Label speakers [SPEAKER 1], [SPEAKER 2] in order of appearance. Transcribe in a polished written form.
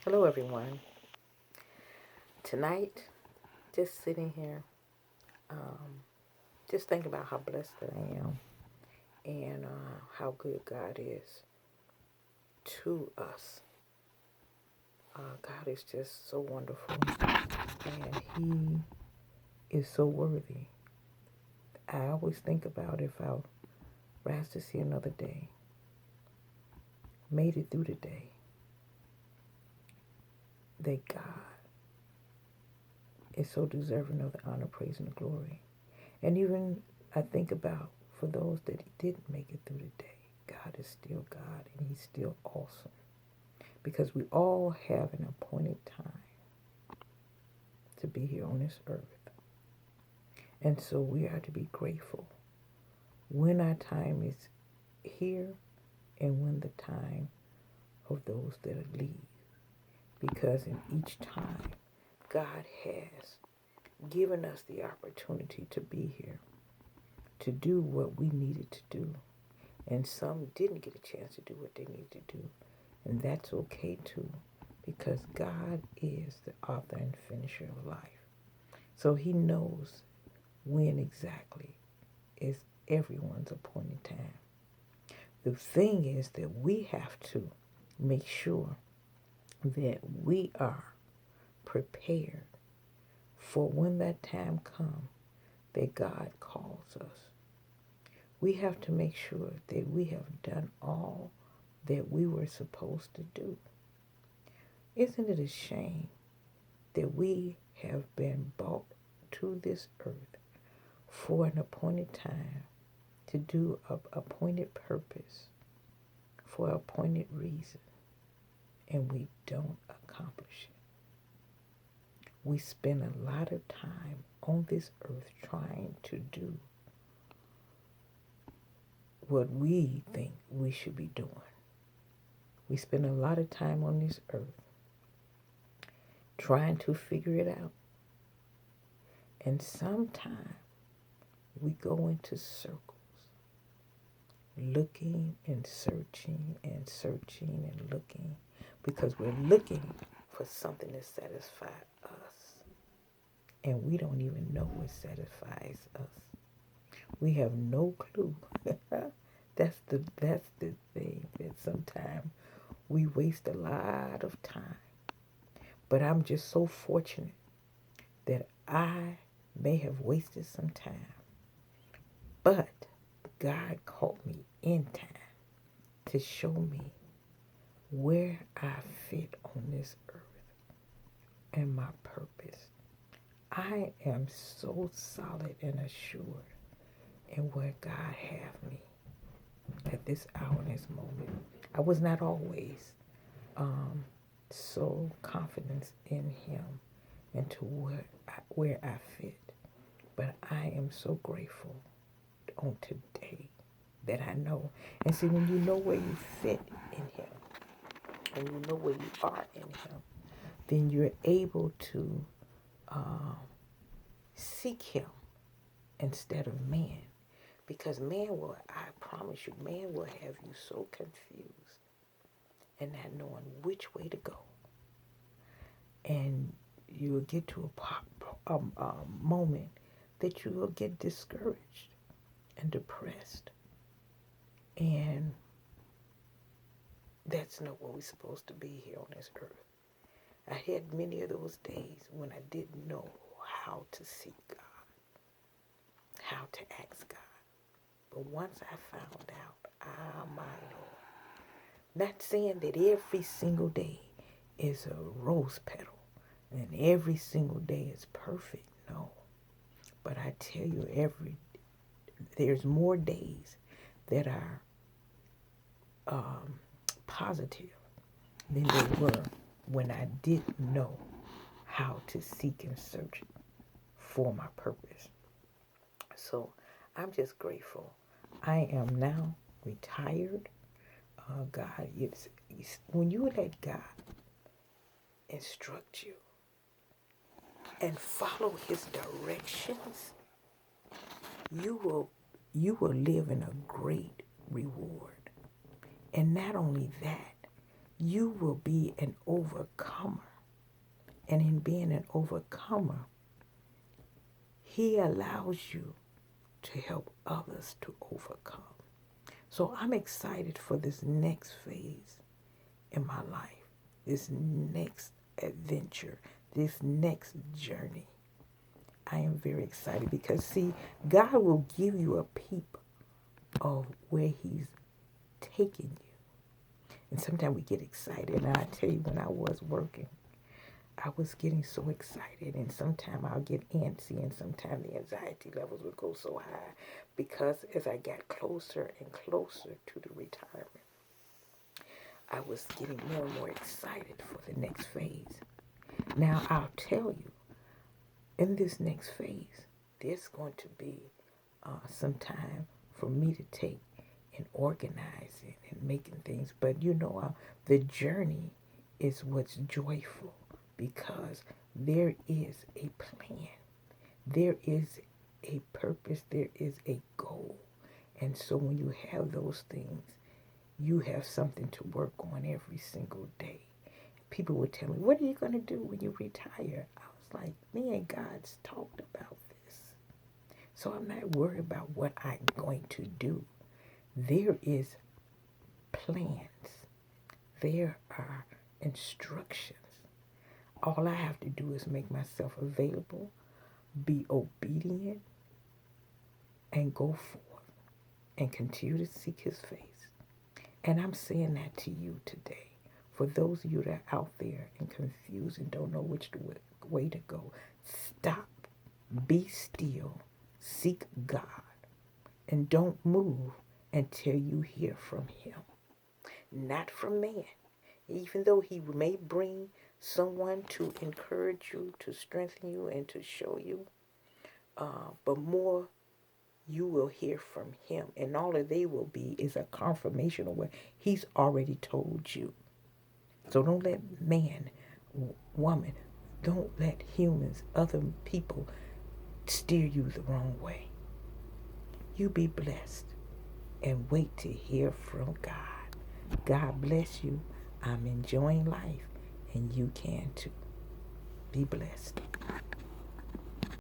[SPEAKER 1] Hello, everyone. Tonight, just sitting here, um, just thinking about how blessed that I am and how good God is to us. God is just so wonderful and He is so worthy. I always think about if I rise to see another day, made it through the day, that God is so deserving of the honor, praise, and the glory. And even I think about for those that didn't make it through the day, God is still God and He's still awesome. Because we all have an appointed time to be here on this earth. And so we are to be grateful when our time is here and when the time of those that leave. Because in each time, God has given us the opportunity to be here, to do what we needed to do. And some didn't get a chance to do what they needed to do. And that's okay too, because God is the author and finisher of life. So He knows when exactly is everyone's appointed time. The thing is that we have to make sure that we are prepared for when that time comes that God calls us. We have to make sure that we have done all that we were supposed to do. Isn't it a shame that we have been brought to this earth for an appointed time to do an appointed purpose for an appointed reason, and we don't accomplish it? We spend a lot of time on this earth trying to do what we think we should be doing. We spend a lot of time on this earth trying to figure it out. And sometimes we go into circles looking and searching and looking because we're looking for something to satisfy us. And we don't even know what satisfies us. We have no clue. that's the thing, that sometimes we waste a lot of time. But I'm just so fortunate that I may have wasted some time. But God caught me in time to show me where I fit on this earth and my purpose. I am so solid and assured in where God have me at this hour and this moment. I was not always so confident in Him and to where I fit. But I am so grateful on today that I know. And see, when you know where you fit in Him and you know where you are in Him, then you're able to seek Him instead of man. Because man will, I promise you, man will have you so confused and not knowing which way to go. And you will get to a moment that you will get discouraged and depressed. And that's not what we're supposed to be here on this earth. I had many of those days when I didn't know how to seek God, how to ask God. But once I found out, my Lord, not saying that every single day is a rose petal and every single day is perfect, no. But I tell you, there's more days that are positive than they were when I didn't know how to seek and search for my purpose. So I'm just grateful. I am now retired. God, when you let God instruct you and follow His directions, you will you will live in a great reward. And not only that, you will be an overcomer. And in being an overcomer, he allows you to help others to overcome. So I'm excited for this next phase in my life, this next adventure, this next journey. I am very excited because, see, God will give you a peep of where he's taking you. And sometimes we get excited. And I tell you, when I was working, I was getting so excited, and sometimes I'll get antsy, and sometimes the anxiety levels would go so high because as I got closer and closer to the retirement, I was getting more and more excited for the next phase. Now, I'll tell you, in this next phase, there's going to be some time for me to take and organizing and making things. But the journey is what's joyful because there is a plan, there is a purpose, there is a goal. And so when you have those things, you have something to work on every single day. People would tell me, what are you going to do when you retire? I was like, me and God's talked about this. So I'm not worried about what I'm going to do. There is plans. There are instructions. All I have to do is make myself available, be obedient, and go forth and continue to seek his face. And I'm saying that to you today. For those of you that are out there and confused and don't know which way to go, stop, be still, seek God, and don't move until you hear from him. Not from man. Even though he may bring someone to encourage you, to strengthen you, and to show you, but more you will hear from him. And all that they will be is a confirmation of what he's already told you. So don't let man, woman, don't let humans, other people steer you the wrong way. You be blessed and wait to hear from God. God bless you. I'm enjoying life and you can too. Be blessed.